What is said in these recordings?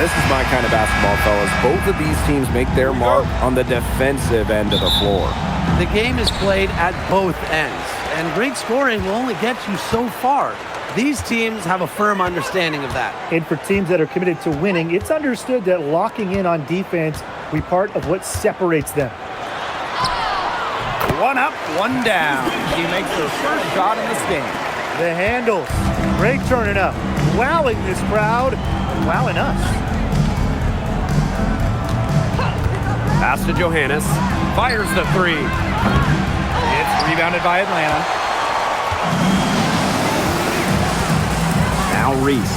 this is my kind of basketball, fellas. Both of these teams make their mark on the defensive end of the floor. The game is played at both ends, and great scoring will only get you so far. These teams have a firm understanding of that. And for teams that are committed to winning, it's understood that locking in on defense will be part of what separates them. One up, one down. She makes her first shot in this game. The handles. Great turning up. Wowing this crowd. Wowing us. Pass to Johannes. Fires the three. It's rebounded by Atlanta. Now Reese.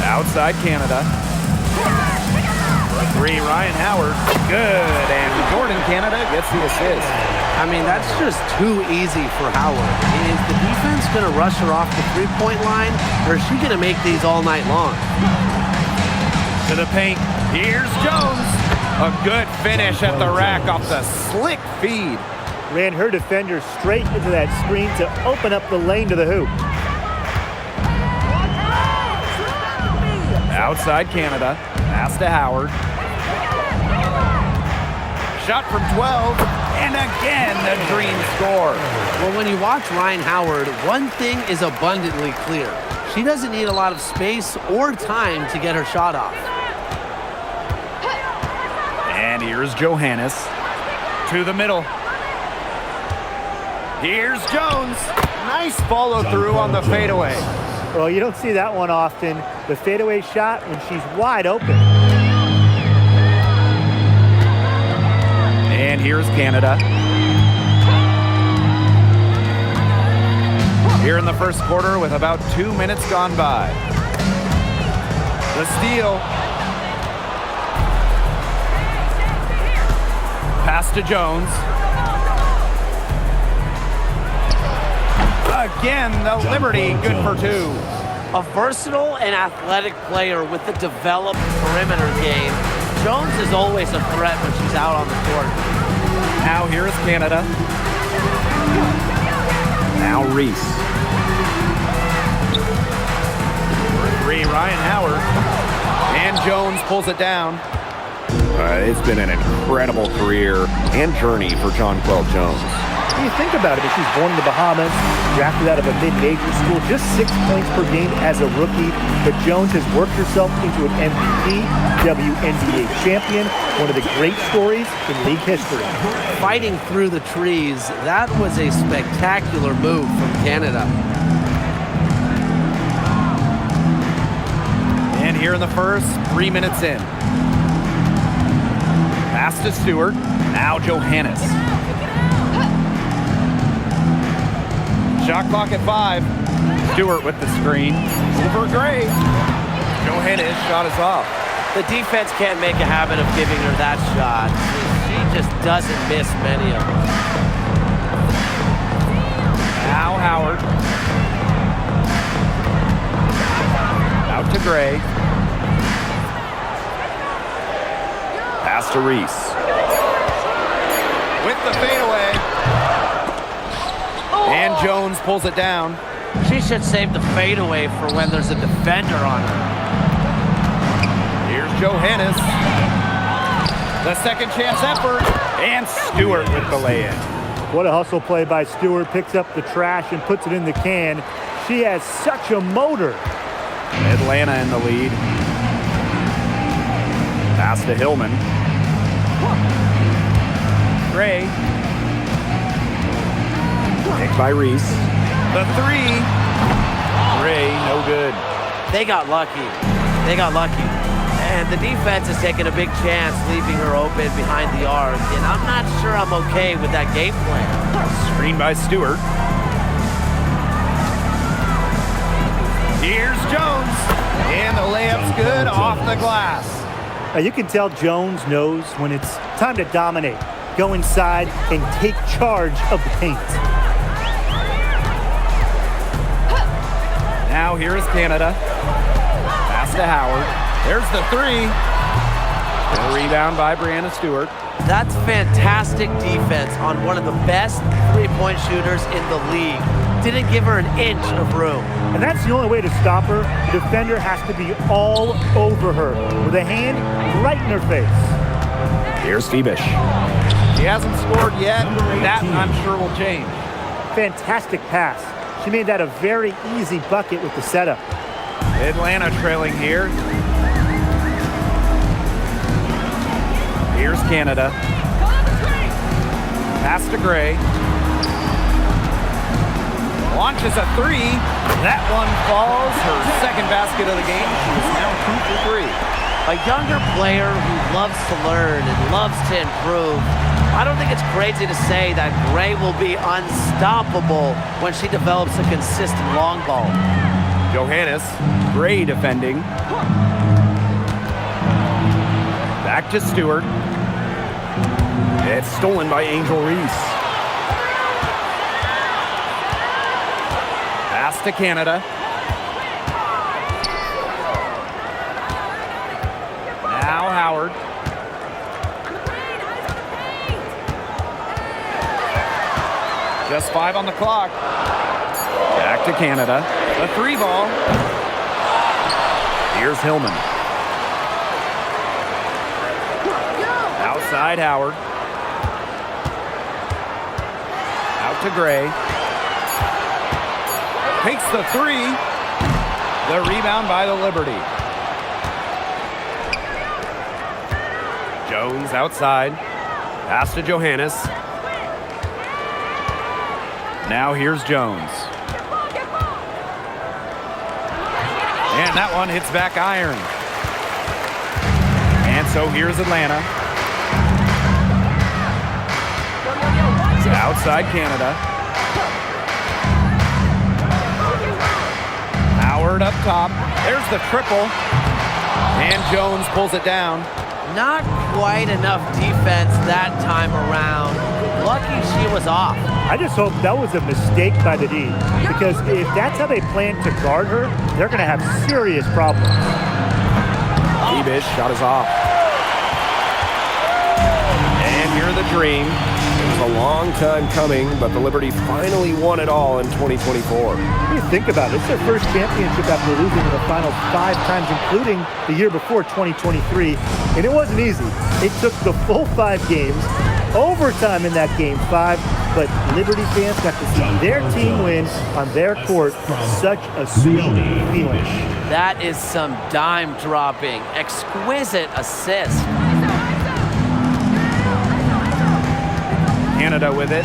Outside Canada. Three, Ryan Howard. Good. And Jordan Canada gets the assist. I mean, that's just too easy for Howard. Is the defense going to rush her off the three-point line, or is she going to make these all night long? To the paint. Here's Jones. A good finish at the rack off the slick feed. Ran her defender straight into that screen to open up the lane to the hoop. Outside Canada. Pass to Howard. Shot from 12. And again, the Dream score. Well, when you watch Ryan Howard, one thing is abundantly clear. She doesn't need a lot of space or time to get her shot off. And here's Johannes to the middle. Here's Jones. Nice follow through on the fadeaway. Well, you don't see that one often. The fadeaway shot when she's wide open. And here's Canada. Here in the first quarter with about 2 minutes gone by. The steal. Pass to Jones. Again, the Liberty, good for two. A versatile and athletic player with a developed perimeter game. Jones is always a threat when she's out on the court. Now here is Canada. Now Reese. Three, Ryan Howard. And Jones pulls it down. It's been an incredible career and journey for Jonquel Jones. When you think about it, she's born in the Bahamas, drafted out of a mid-major school, just 6 points per game as a rookie. But Jones has worked herself into an MVP, WNBA champion, one of the great stories in league history. Fighting through the trees, that was a spectacular move from Canada. And here in the first, 3 minutes in. Pass to Stewart. Now Johannes. Shot clock at 5. Stewart with the screen. Over Gray. Johannes shot is off. The defense can't make a habit of giving her that shot. She just doesn't miss many of them. Now Howard. Out to Gray. Pass to Reese. With the fadeaway. And Jones pulls it down. She should save the fadeaway for when there's a defender on her. Here's Johannes. The second chance effort. And Stewart with the lay-in. What a hustle play by Stewart. Picks up the trash and puts it in the can. She has such a motor. Atlanta in the lead. Pass to Hillman. Gray. Picked by Reese. The three. Gray, no good. They got lucky. They got lucky. And the defense is taking a big chance, leaving her open behind the arc. And I'm not sure I'm okay with that game plan. Screen by Stewart. Here's Jones. And the layup's good off the glass. Now you can tell Jones knows when it's time to dominate. Go inside and take charge of the paint. Now here is Canada. Pass to Howard. There's the three. And a rebound by Brianna Stewart. That's fantastic defense on one of the best three-point shooters in the league. didn't give her an inch of room. And that's the only way to stop her. The defender has to be all over her with a hand right in her face. Here's Phoebish. He hasn't scored yet. That, I'm sure, will change. Fantastic pass. She made that a very easy bucket with the setup. Atlanta trailing here. Here's Canada. Pass to Gray. Launches a three. That one falls. Her second basket of the game. She's now 2 for 3. A younger player who loves to learn and loves to improve. I don't think it's crazy to say that Gray will be unstoppable when she develops a consistent long ball. Johannes, Gray defending. Back to Stewart. It's stolen by Angel Reese. Pass to Canada. Now Howard. Just 5 on the clock. Back to Canada. The 3 ball. Here's Hillman. Outside Howard. Out to Gray. Takes the 3. The rebound by the Liberty. Jones outside. Pass to Johannes. Now here's Jones. And that one hits back iron. And so here's Atlanta. Outside Canada. Howard up top. There's the triple. And Jones pulls it down. Not quite enough defense that time around. Lucky she was off. I just hope that was a mistake by the D, because if that's how they plan to guard her, they're going to have serious problems. Phoebish shot is off. And here the dream. It was a long time coming, but the Liberty finally won it all in 2024. When you think about it, it's their first championship after losing in the finals 5 times, including the year before, 2023. And it wasn't easy. It took the full 5 games, overtime in that game 5, but Liberty fans got to see their team win on their court. Such a sweet feeling. That is some dime dropping, exquisite assist. Canada with it.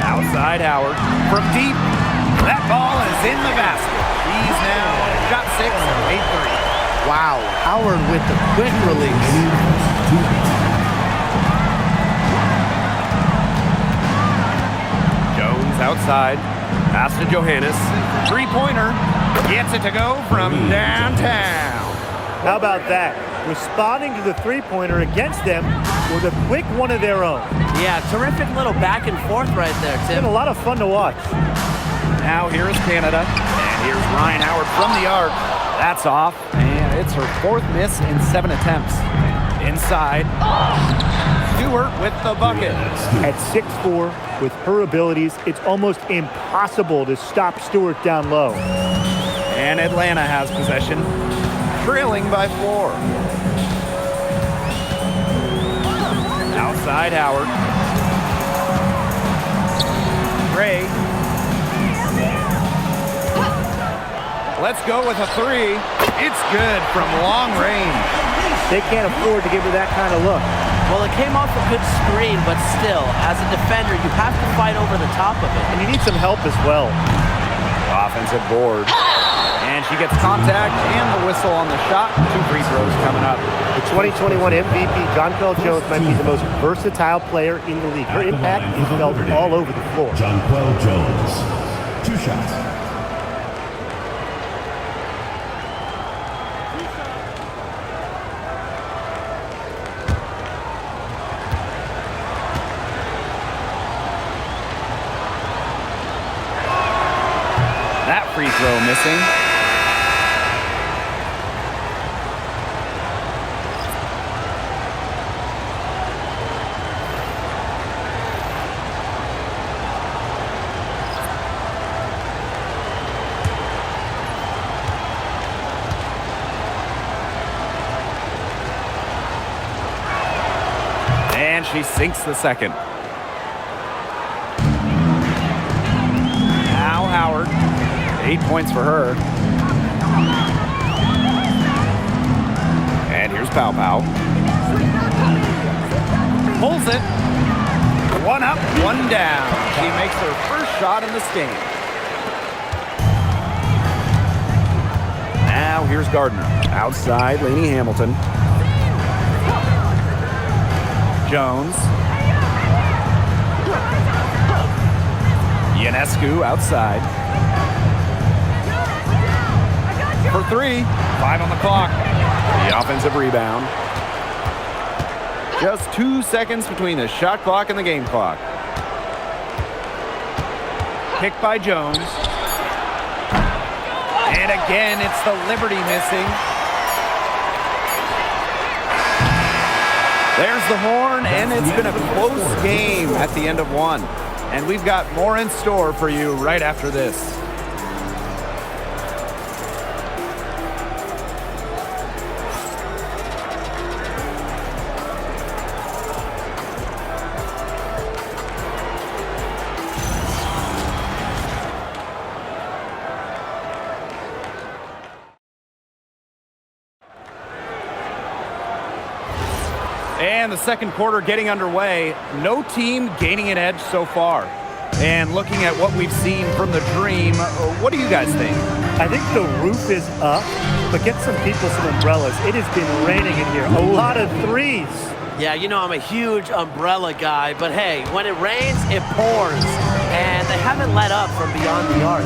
Outside Howard. From deep. That ball is in the basket. He's now shot 6 and made 3. Wow, Howard with the quick release. Jones outside. Pass to Johannes. 3-pointer. Gets it to go from downtown. How about that? Responding to the 3-pointer against them with a quick one of their own. Yeah, terrific little back and forth right there, It's Tim. been a lot of fun to watch. Now here's Canada. And here's Ryan Howard from the arc. That's off. And it's her 4th miss in 7 attempts. Inside. Stewart with the bucket. At 6'4", with her abilities, it's almost impossible to stop Stewart down low. And Atlanta has possession, trailing by 4. Outside Howard. Gray. Let's go with a 3. It's good from long range. They can't afford to give her that kind of look. Well, it came off a good screen, but still, as a defender, you have to fight over the top of it. And you need some help as well. Offensive board. And she gets contact and the whistle on the shot. 2 free throws coming up. The 2021 MVP, Jonquel Jones, might be the most versatile player in the league. Her impact is felt all over the floor. Jonquel Jones, 2 shots. That free throw missing. And she sinks the second. Now Howard. 8 points for her. And here's Pow Pow. Pulls it. One up, one down. She makes her first shot in this game. Now here's Gardner. Outside, Lainey Hamilton. Jones. Ionescu outside. For three. 5 on the clock. The offensive rebound. Just 2 seconds between the shot clock and the game clock. Picked by Jones. And again, it's the Liberty missing. There's the horn, and it's been a close game at the end of one. And we've got more in store for you right after this. And the second quarter getting underway. No team gaining an edge so far. And looking at what we've seen from the Dream, what do you guys think? I think the roof is up, but get some people some umbrellas. It has been raining in here. A lot of threes. Yeah, you know I'm a huge umbrella guy, but hey, when it rains, it pours. And they haven't let up from beyond the arc.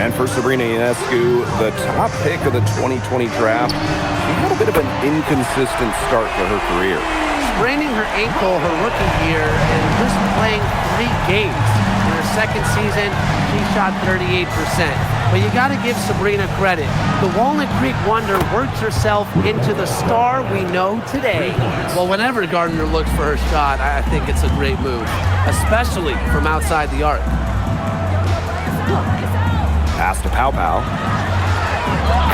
And for Sabrina Ionescu, the top pick of the 2020 draft, she had a bit of an inconsistent start to her career. Spraining her ankle her rookie year and just playing 3 games. In her second season, she shot 38%. But you got to give Sabrina credit. The Walnut Creek Wonder worked herself into the star we know today. Well, whenever Gardner looks for her shot, I think it's a great move, especially from outside the arc. Pass to Pow Pow.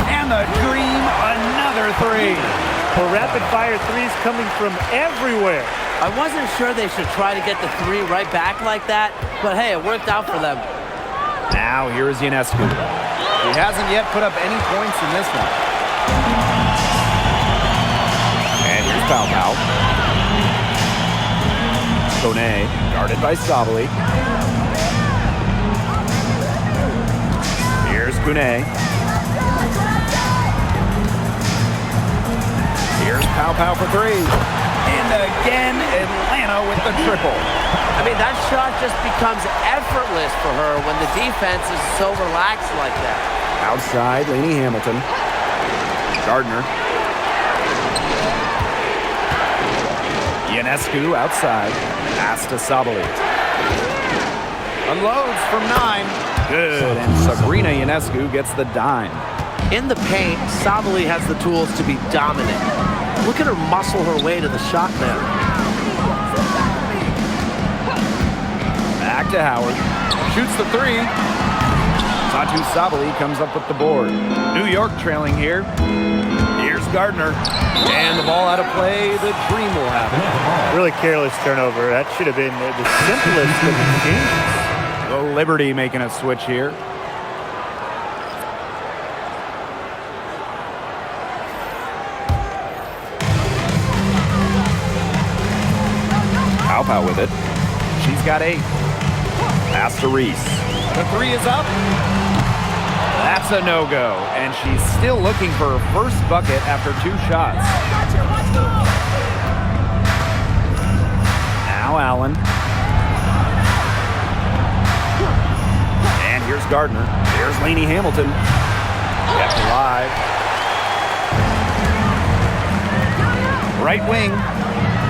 And the Dream, another 3. The rapid-fire threes coming from everywhere. I wasn't sure they should try to get the 3 right back like that, but hey, it worked out for them. Now here is Ionescu. He hasn't yet put up any points in this one. And here's Pow Pow. Kone, guarded by Sabali. Here's Kune. Here's Pow Pow for 3. And again, Atlanta with the triple. I mean, that shot just becomes effortless for her when the defense is so relaxed like that. Outside, Lainey Hamilton. Gardner. Ionescu outside. Pass to Sabali. Unloads from 9. Good. And Sabrina Ionescu gets the dime. In the paint, Sabali has the tools to be dominant. Look at her muscle her way to the shot there. Back to Howard. Shoots the 3. Satu Sabali comes up with the board. New York trailing here. Here's Gardner. And the ball out of play. The Dream will have it. Really careless turnover. That should have been the simplest of the games. The Liberty making a switch here. Pow Pow with it. She's got 8. Pass to Reese. The 3 is up. That's a no-go. And she's still looking for her first bucket after 2 shots. Now Allen. And here's Gardner. Here's Lainey Hamilton. Kept alive. Right wing.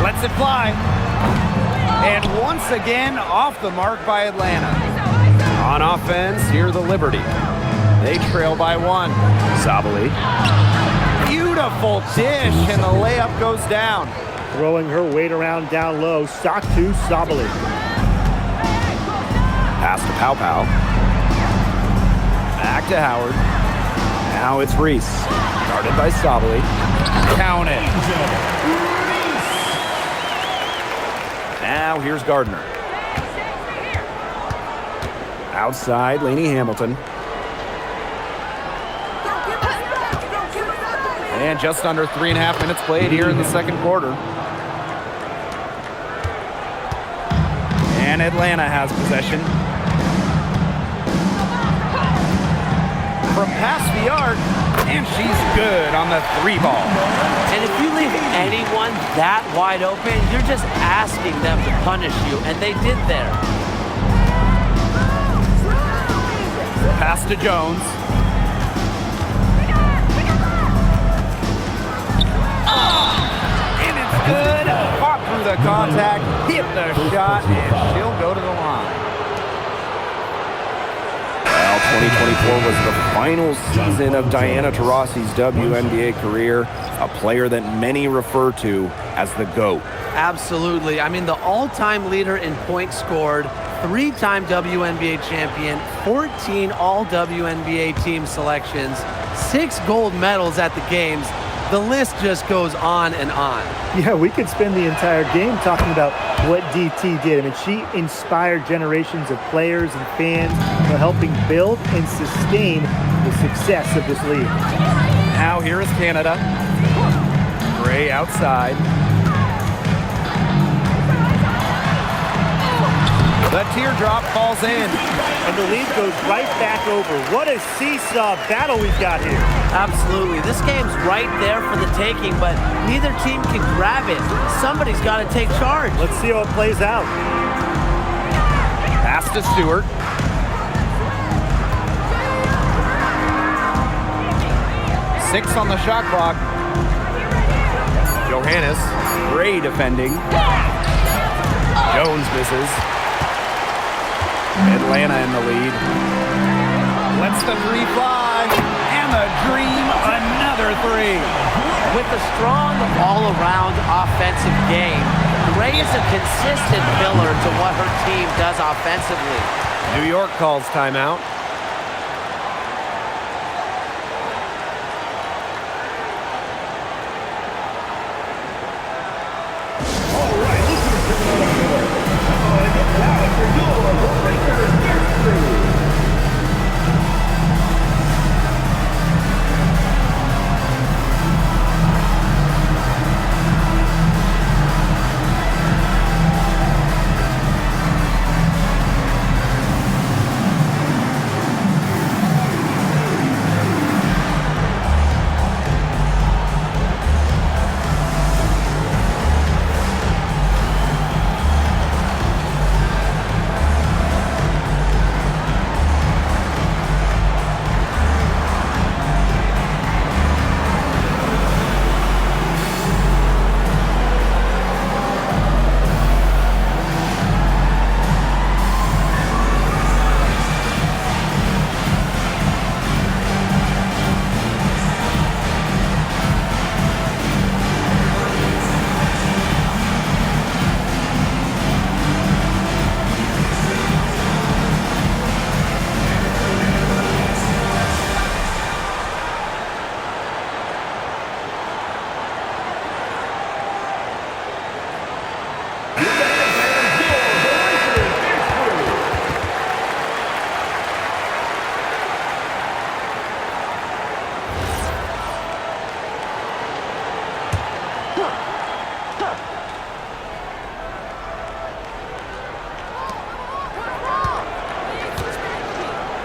Lets it fly. And once again, off the mark by Atlanta. On offense, here the Liberty. They trail by 1. Sabali. Beautiful dish, and the layup goes down. Throwing her weight around down low. Satu Sabali. Pass to Pow Pow. Back to Howard. Now it's Reese. Guarded by Sabali. Count it. Now here's Gardner. Outside, Lainey Hamilton. And just under 3.5 minutes played here in the second quarter. And Atlanta has possession. From past the arc, and she's good on the 3-ball. And if you leave anyone that wide open, you're just asking them to punish you, and they did there. Pass to Jones. And it's good. Fought through the contact, hit the shot, and she'll go to the line. Well, 2024 was the final season of Diana Taurasi's WNBA career, a player that many refer to as the GOAT. Absolutely. I mean, the all-time leader in points scored, 3-time WNBA champion, 14 all-WNBA team selections, 6 gold medals at the games. The list just goes on and on. Yeah, we could spend the entire game talking about what DT did. I mean, she inspired generations of players and fans, helping build and sustain the success of this league. Now here is Canada. Gray outside. The teardrop falls in. And the lead goes right back over. What a seesaw battle we've got here. Absolutely. This game's right there for the taking, but neither team can grab it. Somebody's got to take charge. Let's see how it plays out. Pass to Stewart. Six on the shot clock. Johannes, Gray defending. Jones misses. Atlanta in the lead. Lets the 3 fly. And the dream, another 3. With a strong all-around offensive game, Gray is a consistent pillar to what her team does offensively. New York calls timeout.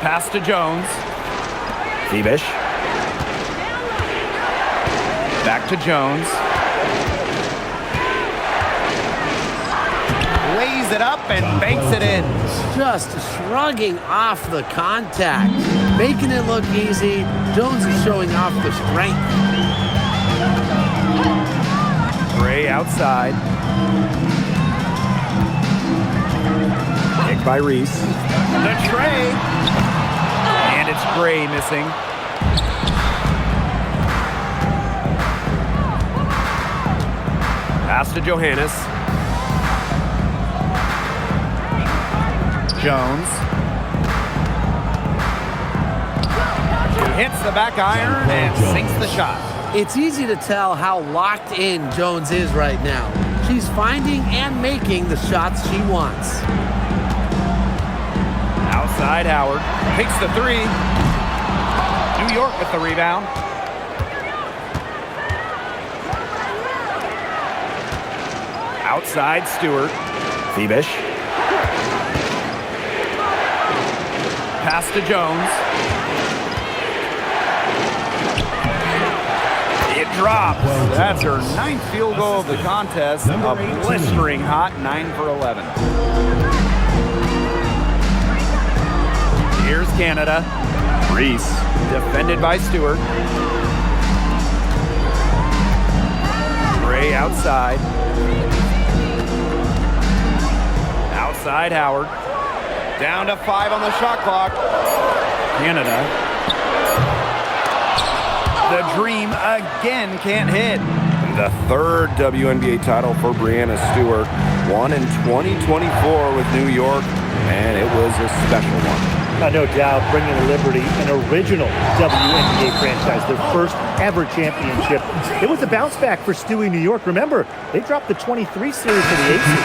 Pass to Jones. Thiebish. Back to Jones. Lays it up and banks it in. Just shrugging off the contact, making it look easy. Jones is showing off the strength. Gray outside. Kick by Reese. The tray. And it's Gray missing. Pass to Johannes. Jones. She hits the back iron and sinks the shot. It's easy to tell how locked in Jones is right now. She's finding and making the shots she wants. Outside Howard. Takes the three. New York with the rebound. Outside Stewart. Phoebish. Pass to Jones. It drops. That's her 9th field goal of the contest. A blistering hot 9 for 11. Here's Canada. Reese. Defended by Stewart. Gray outside. Outside Howard. Down to 5 on the shot clock. Canada. The dream again can't hit. The third WNBA title for Breanna Stewart. Won in 2024 with New York, and it was a special one. No doubt, bringing to Liberty an original WNBA franchise, their first ever championship. It was a bounce back for Stewie New York. Remember, they dropped the 23 series to the Aces.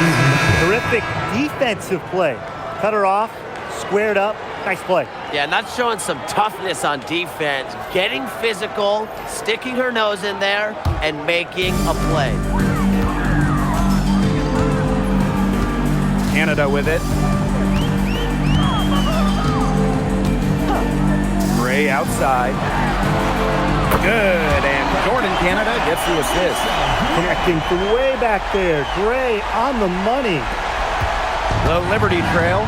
Terrific defensive play. Cut her off, squared up, nice play. Yeah, not showing some toughness on defense, getting physical, sticking her nose in there, and making a play. Canada with it. Gray outside. Good, and Jordan Canada gets the assist. Connecting from way back there. Gray on the money. The Liberty trail.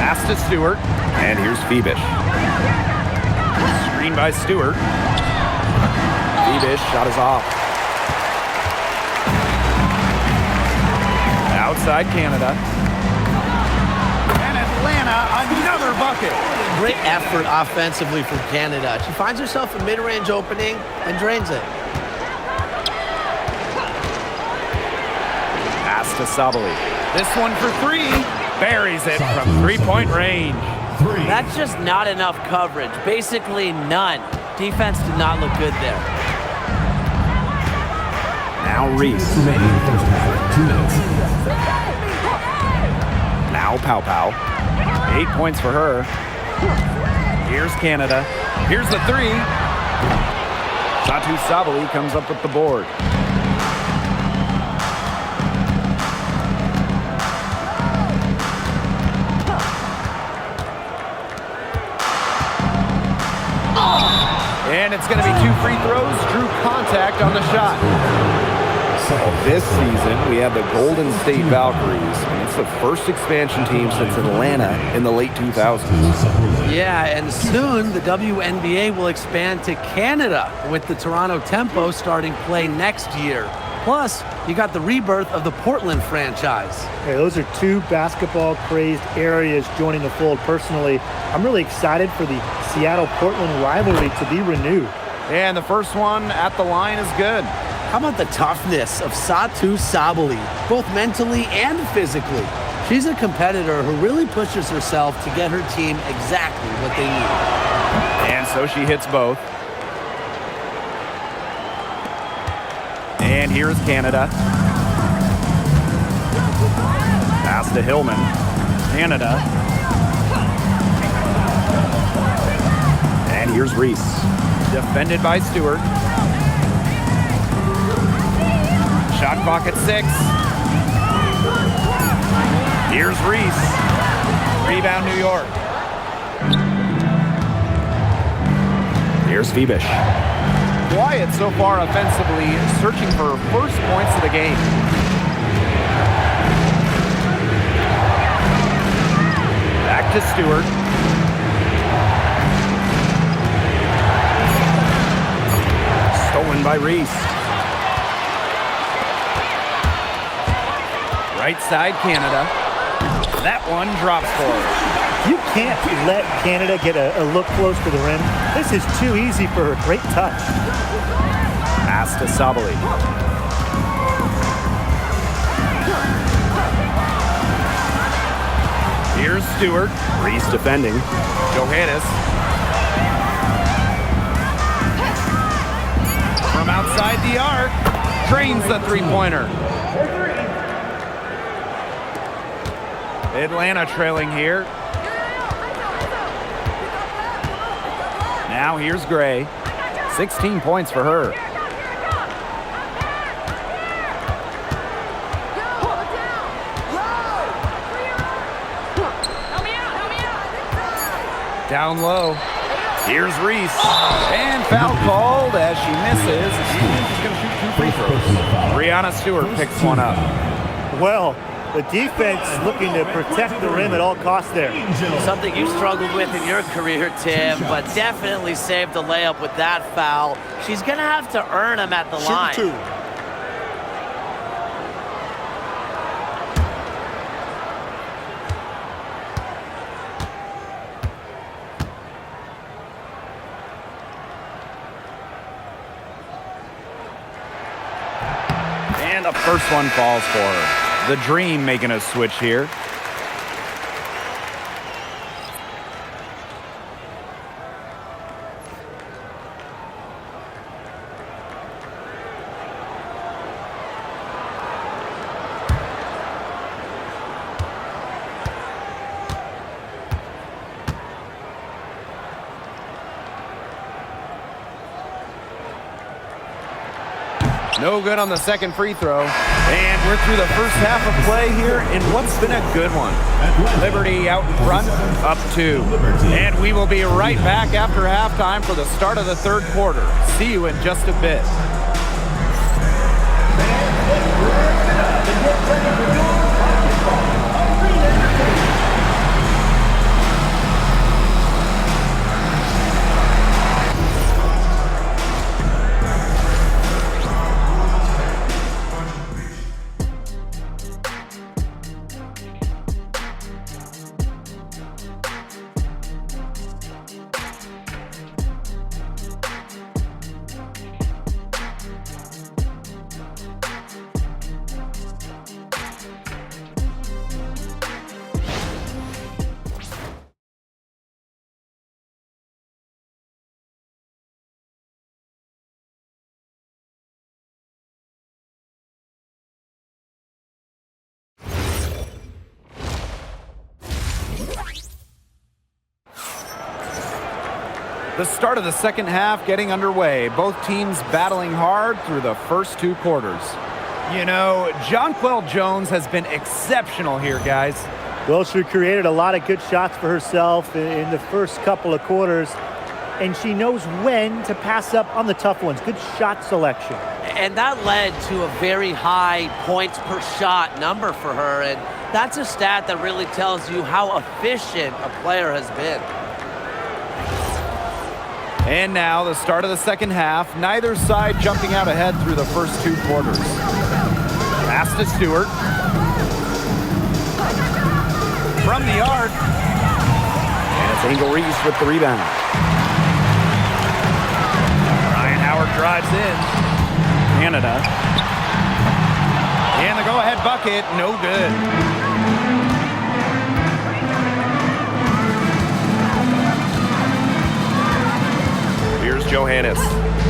Pass to Stewart. And here's Phoebish. Screen by Stewart. Phoebish shot is off. Outside Canada. And Atlanta, another bucket. Great effort offensively from Canada. She finds herself a mid-range opening and drains it. Pass to Sabali. This one for 3. Buries it from three-point range. That's just not enough coverage. Basically none. Defense did not look good there. Now Reese. Now Pow Pow. 8 points for her. Here's Canada. Here's the 3. Satu Sabali comes up with the board. And it's going to be 2 free throws. Drew contact on the shot. This season, we have the Golden State Valkyries, and it's the first expansion team since Atlanta in the late 2000s. Yeah, and soon the WNBA will expand to Canada with the Toronto Tempo starting play next year. Plus, you got the rebirth of the Portland franchise. Hey, those are 2 basketball-crazed areas joining the fold. Personally, I'm really excited for the Seattle-Portland rivalry to be renewed. And the first one at the line is good. How about the toughness of Satu Sabali, both mentally and physically? She's a competitor who really pushes herself to get her team exactly what they need. And so she hits both. And here's Canada. Pass to Hillman. Canada. And here's Reese. Defended by Stewart. Shot clock at 6. Here's Reese. Rebound New York. Here's Phoebish. Quiet so far offensively, searching for first points of the game. Back to Stewart. Stolen by Reese. Right side Canada. That one drops for her. You can't let Canada get a look close to the rim. This is too easy for her. Great touch. Pass to Sabali. Here's Stewart. Reese defending. Johannes. From From outside the arc, drains the three-pointer. Atlanta trailing here. Now here's Gray. 16 points for her. Down low. Here's Reese. And foul called as she misses. She's going to shoot 2 free throws. Breanna Stewart picks one up. Well, the defense looking to protect the rim at all costs there. Something you struggled with in your career, Tim, but definitely saved the layup with that foul. She's going to have to earn them at the line. Shoot 2. And the first one falls for her. The Dream making a switch here. No good on the second free throw. And we're through the first half of play here in what's been a good one. Liberty out in front, up 2. And we will be right back after halftime for the start of the third quarter. See you in just a bit. The start of the second half getting underway. Both teams battling hard through the first 2 quarters. You know, Jonquel Jones has been exceptional here, guys. Well, she created a lot of good shots for herself in the first couple of quarters, and she knows when to pass up on the tough ones. Good shot selection. And that led to a very high points per shot number for her, and that's a stat that really tells you how efficient a player has been. And now the start of the second half. Neither side jumping out ahead through the first 2 quarters. Pass to Stewart. From the arc. And it's Angel Reese with the rebound. Ryan Howard drives in. Canada. And the go-ahead bucket, no good. Here's Johannes.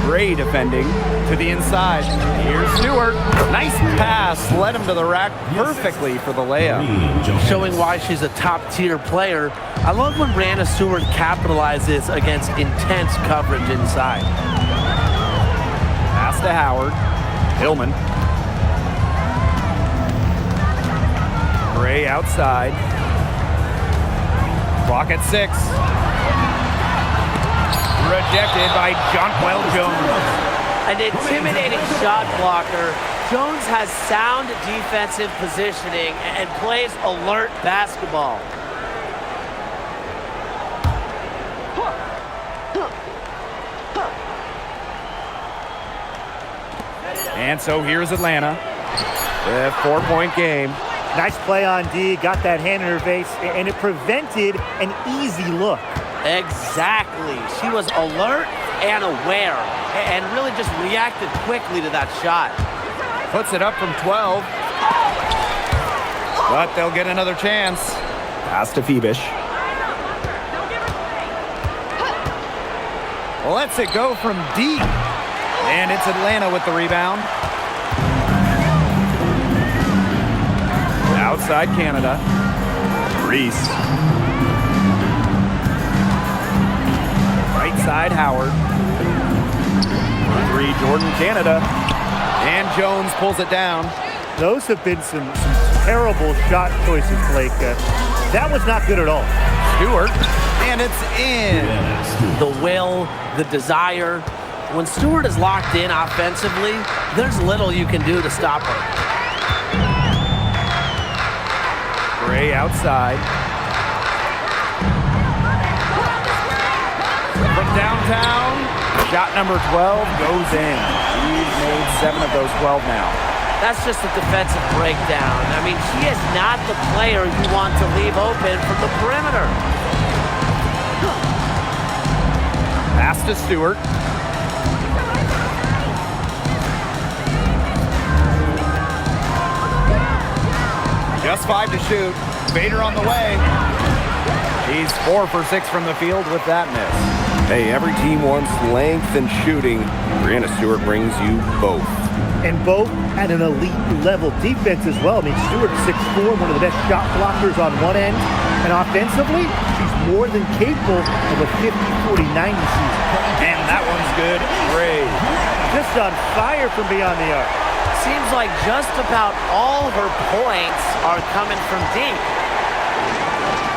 Gray defending to the inside. Here's Stewart. Nice pass. Led him to the rack perfectly for the layup. Showing why she's a top-tier player. I love when Breanna Stewart capitalizes against intense coverage inside. Pass to Howard. Hillman. Gray outside. Clock at 6. Rejected by Jonquel Jones. An intimidating shot blocker. Jones has sound defensive positioning and plays alert basketball. And so here's Atlanta. A 4-point game. Nice play on D, got that hand in her face, and it prevented an easy look. Exactly. She was alert and aware and really just reacted quickly to that shot. Puts it up from 12. But they'll get another chance. Pass to Phoebish. Lets it go from deep. And it's Atlanta with the rebound. Outside Canada. Reese. Right side Howard. For 3, Jordan, Canada. And Jones pulls it down. Those have been some terrible shot choices, Blake. That was not good at all. Stewart. And it's in. The will, the desire. When Stewart is locked in offensively, there's little you can do to stop her. Gray outside. From downtown, shot number 12 goes in. He's made 7 of those 12 now. That's just a defensive breakdown. I mean, she is not the player you want to leave open from the perimeter. Pass to Stewart. Just 5 to shoot. Bader on the way. He's 4 for 6 from the field with that miss. Hey, every team wants length and shooting. Brianna Stewart brings you both. And both at an elite level defense as well. I mean, Stewart's 6'4", one of the best shot blockers on one end. And offensively, she's more than capable of a 50-40-90 season. And that one's good. Gray. Just on fire from beyond the arc. Seems like just about all her points are coming from deep.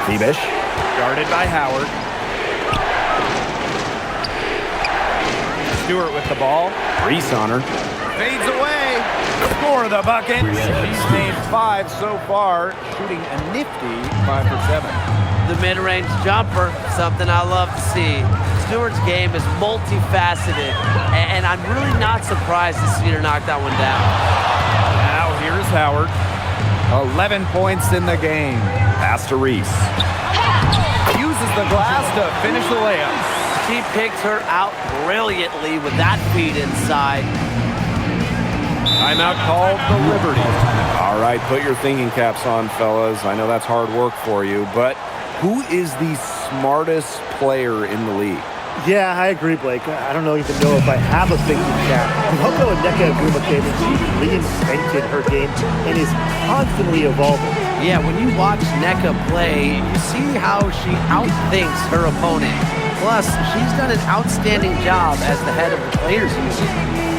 Thiebish. Guarded by Howard. Stewart with the ball. Reese on her. Fades away. Score the bucket. She's made 5 so far, shooting a nifty 5 for 7. The mid-range jumper, something I love to see. Stewart's game is multifaceted, and I'm really not surprised to see her knock that one down. Now here's Howard. 11 points in the game. Pass to Reese. Uses the glass to finish the layup. She picked her out brilliantly with that feed inside. Timeout called the Liberty. All right, put your thinking caps on, fellas. I know that's hard work for you, but who is the smartest player in the league? Yeah, I agree, Blake. I don't even know if I have a thinking cap. I'll go with Nneka Agumake. She's reinvented her game and is constantly evolving. Yeah, when you watch Nneka play, you see how she outthinks her opponent. Plus, she's done an outstanding job as the head of the players union.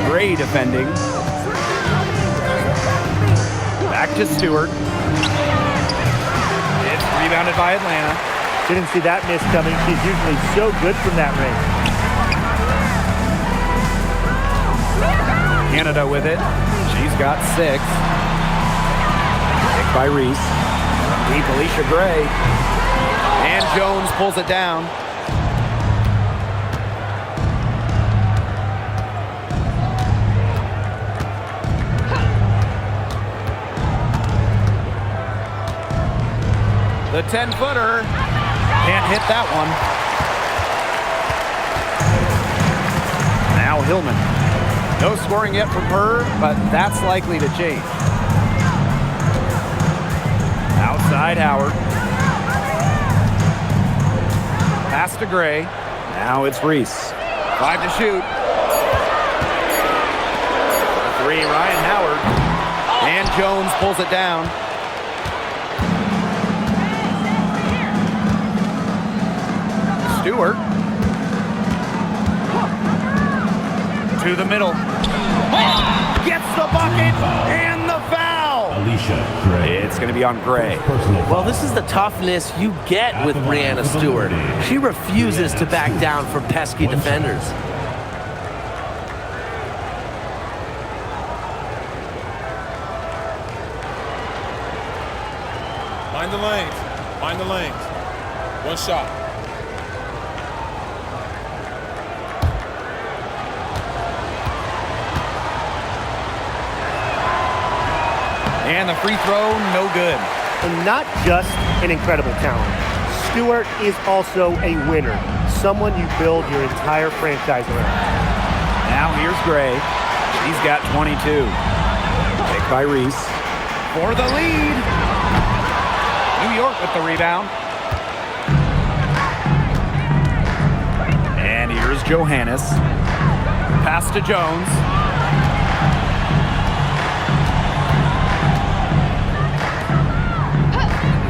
Gray defending. Back to Stewart. It's rebounded by Atlanta. Didn't see that miss coming. She's usually so good from that range. Canada with it. She's got 6. Picked by Reese. Deep Alicia Gray. And Jones pulls it down. The 10-footer can't hit that one. Now Hillman. No scoring yet from her, but that's likely to change. Outside Howard. Pass to Gray. Now it's Reese. 5 to shoot. 3, Ryan Howard. And Jones pulls it down. Stewart. To the middle. Gets the bucket and the foul. Alicia Gray. It's going to be on Gray. Personal Well, foul. this is the toughness you get with Brianna Stewart. She refuses to back down from pesky defenders. Find the lanes. Find the lanes. One shot. And the free throw, no good. And not just an incredible talent. Stewart is also a winner, someone you build your entire franchise around. Now here's Gray. He's got 22. Picked by Reese. For the lead. New York with the rebound. And here's Johannes. Pass to Jones.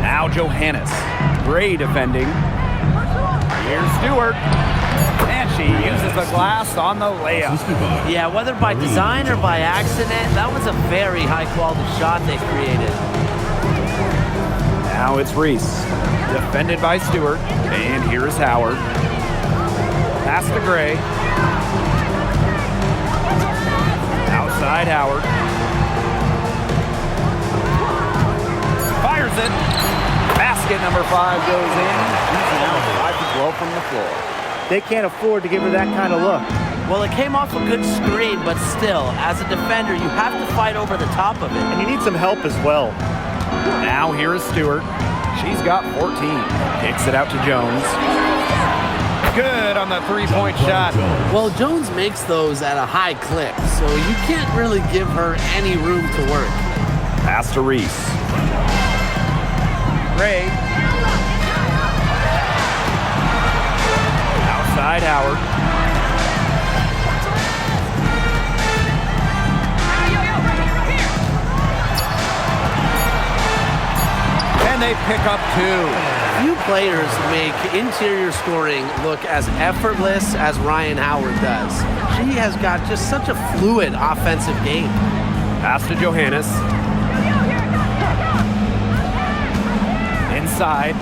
Now Johannes. Gray defending. Here's Stewart. And she uses the glass on the layup. Yeah, whether by design or by accident, that was a very high-quality shot they created. Now it's Reese. Defended by Stewart. And here's Howard. Pass to Gray. Outside Howard. Fires it. Basket number 5 goes in. She's now 5 for 12 from the floor. They can't afford to give her that kind of look. Well, it came off a good screen, but still, as a defender, you have to fight over the top of it. And you need some help as well. Now here is Stewart. She's got 14. Kicks it out to Jones. Good on the three-point shot. Well, Jones makes those at a high clip, so you can't really give her any room to work. Pass to Reese. Gray. Outside Howard. And they pick up 2. Few players make interior scoring look as effortless as Ryan Howard does. She has got just such a fluid offensive game. Pass to Johannes. Inside.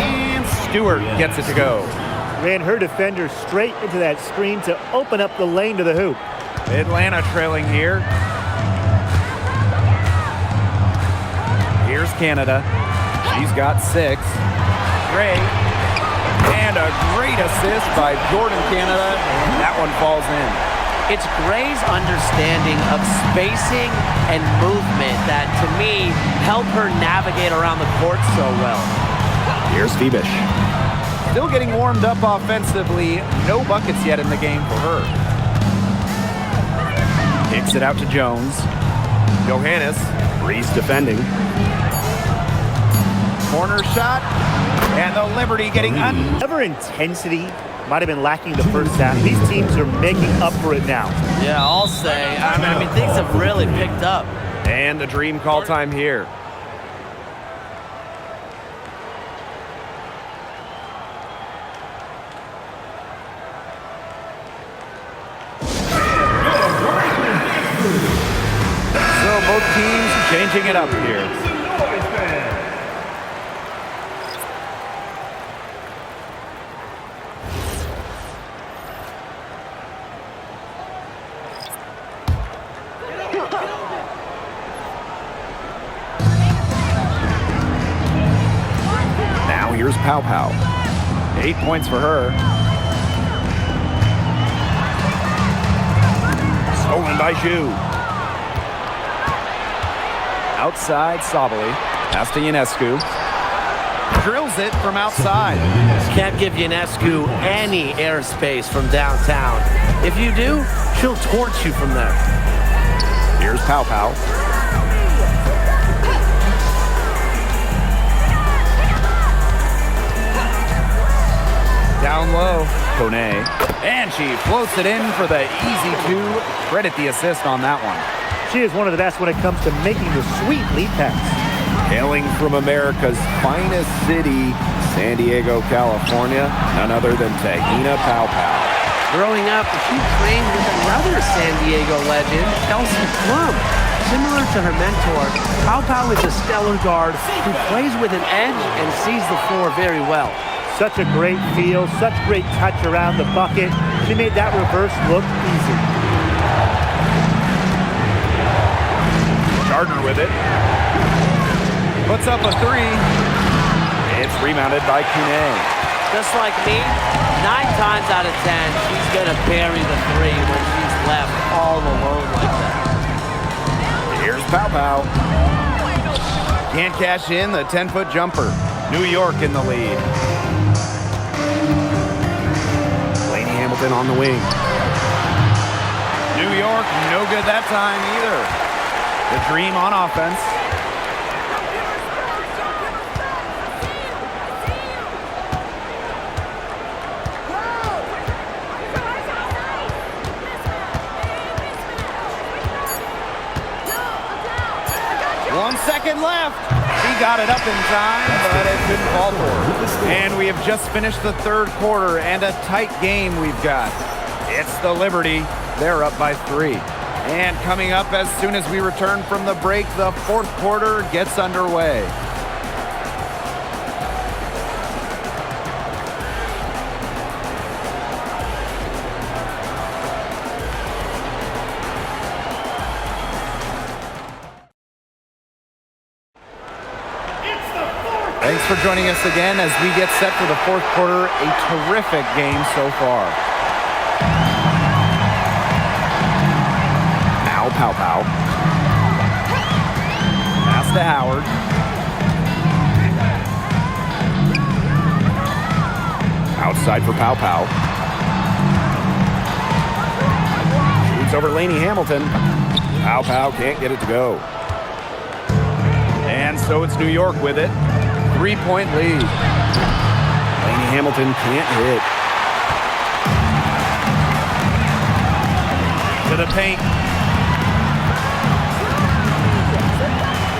And Stewart gets it to go. Ran her defender straight into that screen to open up the lane to the hoop. Atlanta trailing here. Here's Canada. She's got 6. Gray. And a great assist by Jordan Canada. And that one falls in. It's Gray's understanding of spacing and movement that, to me, help her navigate around the court so well. Here's Phoebish. Still getting warmed up offensively. No buckets yet in the game for her. Kicks it out to Jones. Johannes. Reese defending. Corner shot. And the Liberty getting Ever intensity might have been lacking the first half. These teams are making up for it now. Yeah, I'll say. I mean, things have really picked up. And the dream call time here. So both teams changing it up here. Now here's Pow Pow. 8 points for her. Stolen by Zhu. Outside Sabali. Pass to Ionescu. Drills it from outside. Can't give Ionescu any airspace from downtown. If you do, she'll torch you from there. Here's Pow Pow. Down low, Kone. And she floats it in for the easy two. Credit the assist on that one. She is one of the best when it comes to making the sweet lead pass. Hailing from America's finest city, San Diego, California, none other than Tahina Paopao. Growing up, she trained with another San Diego legend, Kelsey Plum. Similar to her mentor, Paopao is a stellar guard who plays with an edge and sees the floor very well. Such a great feel, such great touch around the bucket. She made that reverse look easy. Gardner with it. Puts up a three. It's rebounded by Kune. Just like me, 9 times out of 10, she's going to bury the three when she's left all alone like that. Here's Paopao. Can't cash in the 10-foot jumper. New York in the lead. Laney Hamilton on the wing. New York, no good that time either. The Dream on offense. One second left. He got it up in time, but it couldn't fall for her. And we have just finished the third quarter, and a tight game we've got. It's the Liberty. They're up by 3. And coming up as soon as we return from the break, the fourth quarter gets underway. Thanks for joining us again as we get set for the fourth quarter. A terrific game so far. Now Paopao. Pass to Howard. Outside for Paopao. Shoots over Laney Hamilton. Paopao can't get it to go. And so it's New York with it. 3-point lead. Laney Hamilton can't hit. To the paint.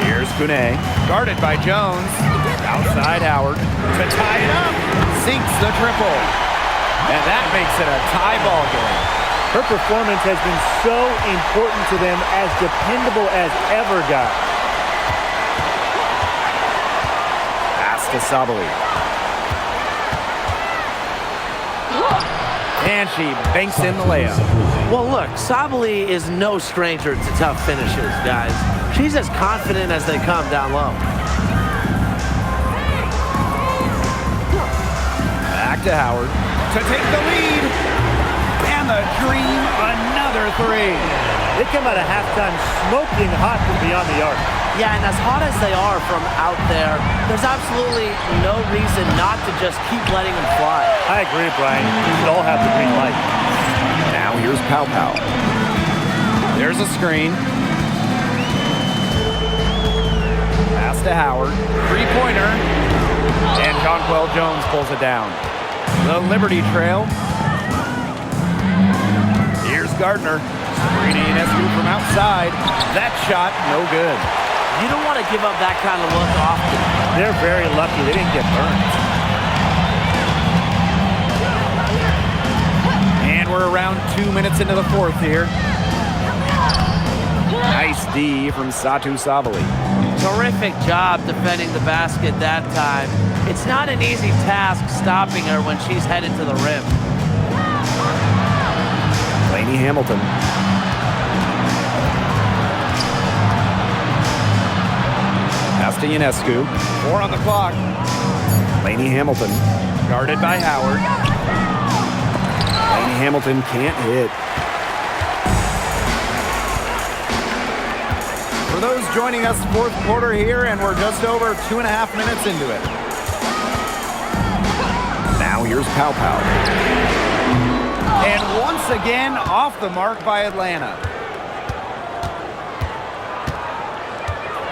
Here's Kune. Guarded by Jones. Outside Howard. To tie it up. Sinks the triple. And that makes it a tie ball game. Her performance has been so important to them, as dependable as ever, guys. To Sabali. And she banks in the layup. Well, look, Sabali is no stranger to tough finishes, guys. She's as confident as they come down low. Back to Howard to take the lead. And the Dream, another three. They come out of halftime smoking hot from beyond the arc. Yeah, and as hot as they are from out there, there's absolutely no reason not to just keep letting them fly. I agree, Brian. We should all have the green light. Now here's Paopao. There's a screen. Pass to Howard. Three-pointer. And Jonquel Jones pulls it down. The Liberty trail. Here's Gardner. Screening Escu from outside. That shot, no good. You don't want to give up that kind of look often. They're very lucky they didn't get burned. And we're around 2 minutes into the fourth here. Nice D from Satu Sabali. Terrific job defending the basket that time. It's not an easy task stopping her when she's headed to the rim. Laney Hamilton. Pass to Ionescu. 4 on the clock. Laney Hamilton. Guarded by Howard. Laney Hamilton can't hit. For those joining us, fourth quarter here, and we're just over 2.5 minutes into it. Now here's Paopao. And once again, off the mark by Atlanta.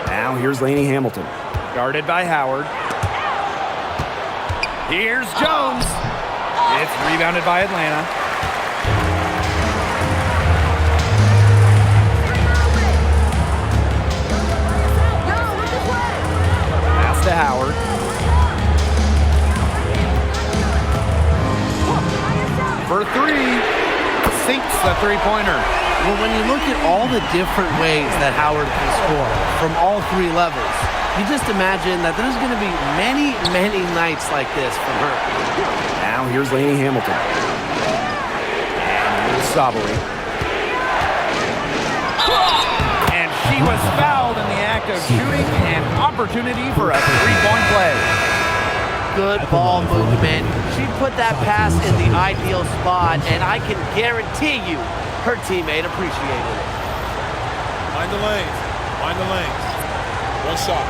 Now here's Laney Hamilton. Guarded by Howard. Here's Jones. It's rebounded by Atlanta. Pass to Howard. For three. Sinks the three-pointer. Well, when you look at all the different ways that Howard can score from all three levels, you just imagine that there's going to be many, many nights like this from her. Now here's Lainey Hamilton. And here's Sabari. And she was fouled in the act of shooting, an opportunity for a three-point play. Good ball movement. She put that pass in the ideal spot, and I can guarantee you her teammate appreciated it. Find the lanes. Find the lanes. One shot.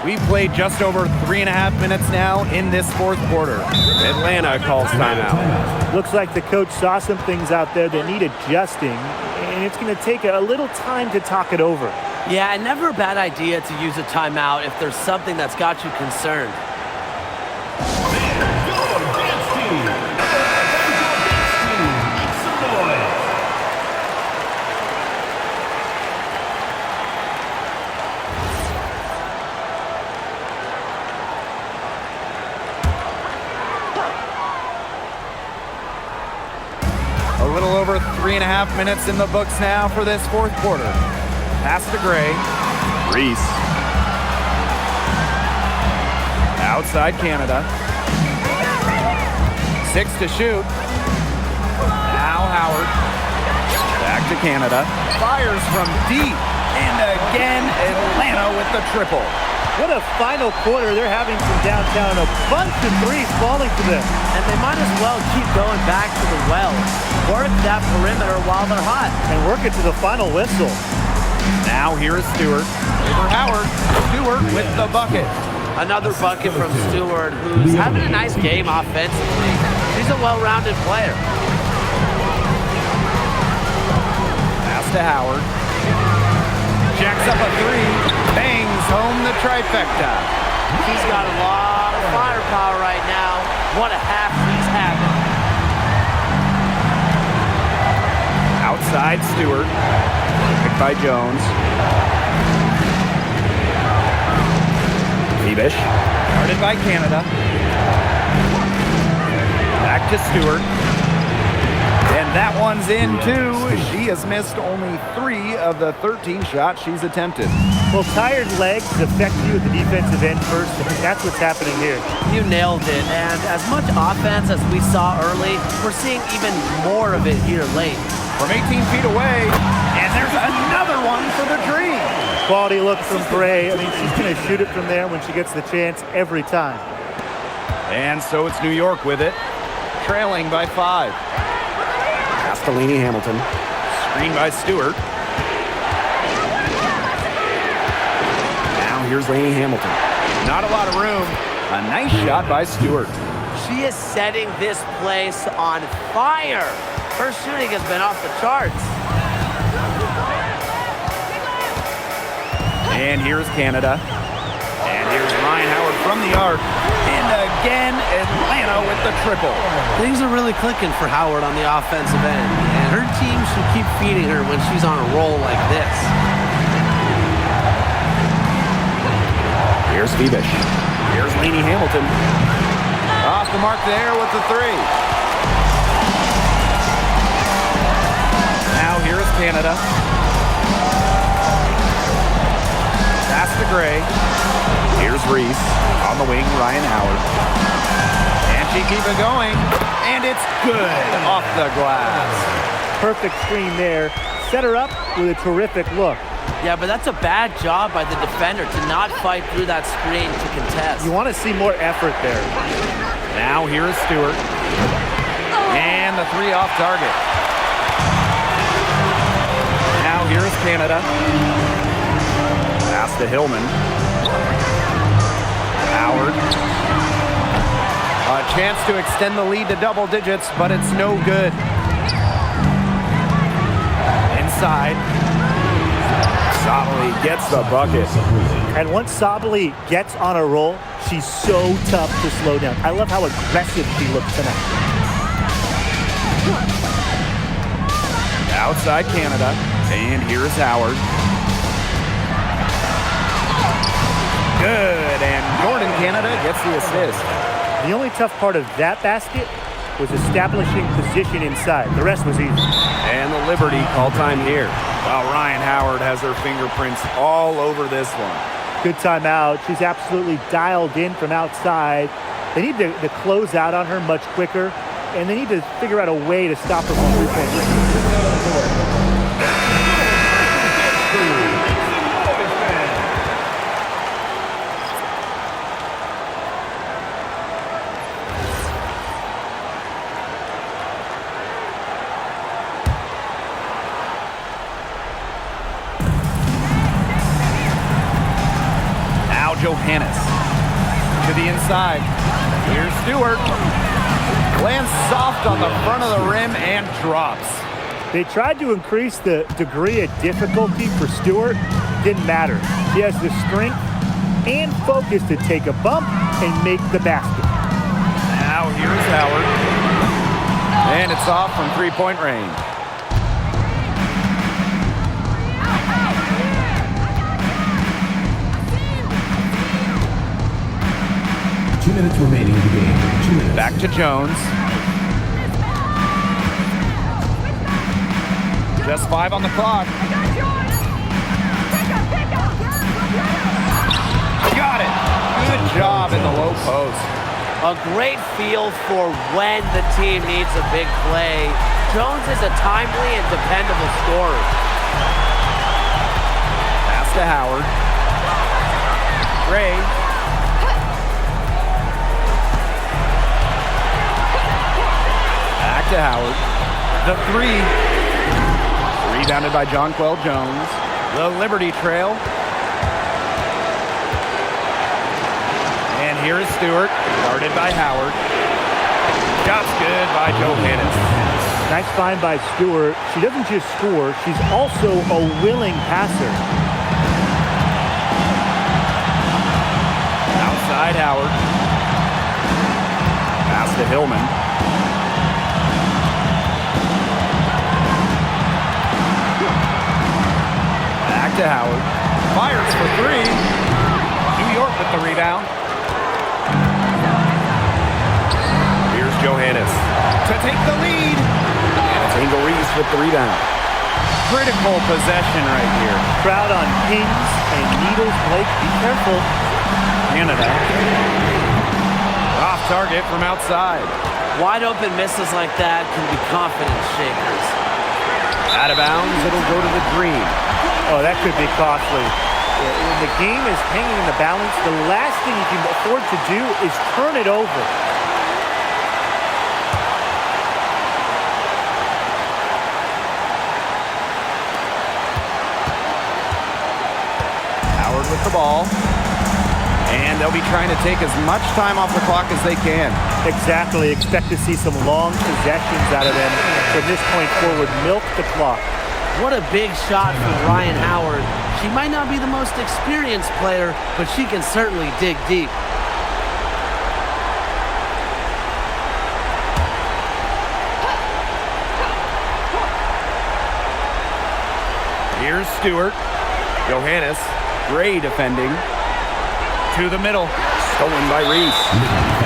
We've played just over 3.5 minutes now in this fourth quarter. Atlanta calls timeout. Looks like the coach saw some things out there that need adjusting, and it's going to take a little time to talk it over. Yeah, and never a bad idea to use a timeout if there's something that's got you concerned. A little over 3.5 minutes in the books now for this fourth quarter. Pass to Gray. Reese. Outside Canada. 6 to shoot. Now Howard. Back to Canada. Fires from deep. And again, Atlanta with the triple. What a final quarter. They're having from downtown. A bunch of threes falling to them. And they might as well keep going back to the well. Work that perimeter while they're hot. And work it to the final whistle. Now here is Stewart. Over Howard. Stewart with the bucket. Another bucket from Stewart, who's having a nice game offensively. She's a well-rounded player. Pass to Howard. Jacks up a three. Bangs home the trifecta. He's got a lot of firepower right now. What a half he's having. Outside Stewart. Picked by Jones. Bebish. Guarded by Canada. Back to Stewart. And that one's in too. She has missed only 3 of the 13 shots she's attempted. Well, tired legs affect you at the defensive end first, and that's what's happening here. You nailed it. And as much offense as we saw early, we're seeing even more of it here late. From 18 feet away, and there's another one for the Dream. Quality look from Gray. I mean, she's going to shoot it from there when she gets the chance every time. And so it's New York with it, trailing by 5. Pass to Lainey Hamilton. Screen by Stewart. Now here's Lainey Hamilton. Not a lot of room. A nice shot by Stewart. She is setting this place on fire. Her shooting has been off the charts. And here's Canada. And here's Ryan Howard from the arc. And again, Atlanta with the triple. Things are really clicking for Howard on the offensive end. And her team should keep feeding her when she's on a roll like this. Here's Bebish. Here's Lainey Hamilton. Off the mark there with the 3. Now here's Canada. Pass to Gray. Here's Reese. On the wing, Ryan Howard. And she keeps it going. And it's good off the glass. Perfect screen there. Set her up with a terrific look. Yeah, but that's a bad job by the defender to not fight through that screen to contest. You want to see more effort there. Now here is Stewart. And the 3 off target. Now here is Canada. Pass to Hillman. Howard. A chance to extend the lead to double digits, but it's no good. Inside. Sabali gets the bucket. And once Sabali gets on a roll, she's so tough to slow down. I love how aggressive she looks tonight. Outside Canada, and here's Howard. Good, and Jordan Canada gets the assist. The only tough part of that basket was establishing position inside. The rest was easy. And the Liberty call time here. Well, Ryan Howard has her fingerprints all over this one. Good timeout. She's absolutely dialed in from outside. They need to close out on her much quicker, and they need to figure out a way to stop her from three-point range. Johannes to the inside. Here's Stewart. Lands soft on the front of the rim and drops. They tried to increase the degree of difficulty for Stewart. Didn't matter. She has the strength and focus to take a bump and make the basket. Now here's Howard. And it's off from three-point range. 2 minutes remaining in the game. 2 minutes. Back to Jones. Just 5 on the clock. Got it. Good job in the low post. A great feel for when the team needs a big play. Jones is a timely and dependable scorer. Pass to Howard. Gray. Back to Howard. The three. Rebounded by Jonquel Jones. The Liberty trail. And here is Stewart, guarded by Howard. Shot's good by Johannes. Nice find by Stewart. She doesn't just score, she's also a willing passer. Outside Howard. Pass to Hillman. Back to Howard. Fires for three. New York with the rebound. Here's Johannes to take the lead. And it's Angel Reese with the rebound. Critical possession right here. Crowd on pins and needles. Blake, be careful. Canada. Off target from outside. Wide open misses like that can be confidence shakers. Out of bounds, it'll go to the green. Oh, that could be costly. When the game is hanging in the balance, the last thing you can afford to do is turn it over. Howard with the ball. And they'll be trying to take as much time off the clock as they can. Exactly. Expect to see some long possessions out of them from this point forward. Milk the clock. What a big shot from Ryan Howard. She might not be the most experienced player, but she can certainly dig deep. Here's Stewart. Johannes. Gray defending. To the middle. Stolen by Reese.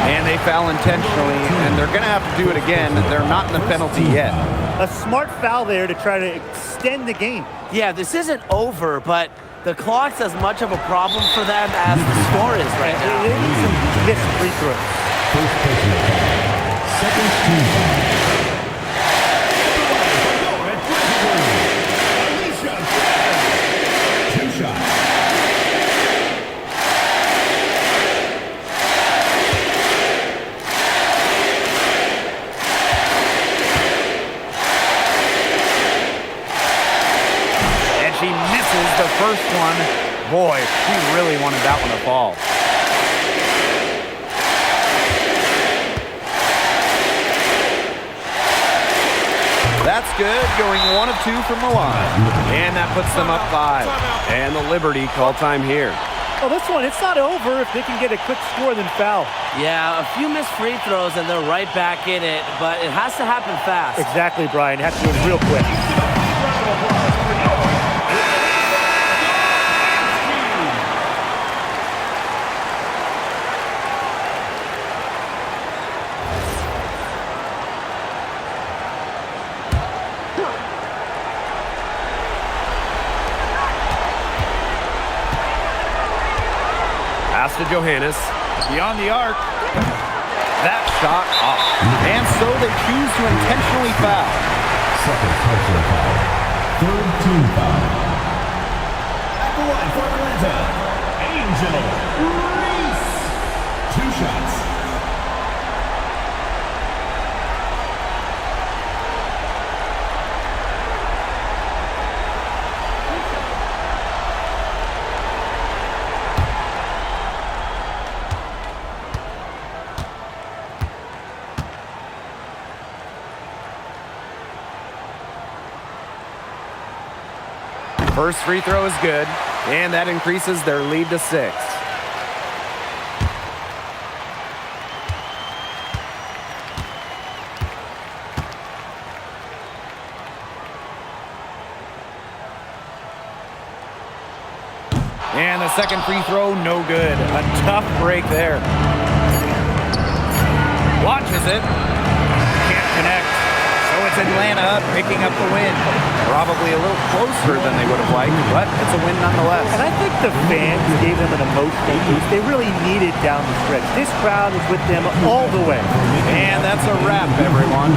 And they foul intentionally, and they're going to have to do it again. They're not in the penalty yet. A smart foul there to try to extend the game. Yeah, this isn't over, but the clock's as much of a problem for them as the score is right now. They need some missed free throws. First personal foul. Second team foul. Two shots. She misses the first one. Boy, she really wanted that one to fall. That's good, going 1 of 2 from the line. And that puts them up 5. And the Liberty call time here. Well, this one, it's not over if they can get a quick score then foul. Yeah, a few missed free throws and they're right back in it, but it has to happen fast. Exactly, Brian. Has to do it real quick. Pass to Johannes. Beyond the arc. That shot off. And so they choose to intentionally foul. Second personal foul. Third team foul. At the line for Atlanta, Angel Reese. 2 shots. First free throw is good, and that increases their lead to 6. And the second free throw, no good. A tough break there. Launches it. Can't connect. So it's Atlanta picking up the win. Probably a little closer than they would have liked, but it's a win nonetheless. And I think the fans gave them an emotional boost. They really needed down the stretch. This crowd was with them all the way. And that's a wrap, everyone.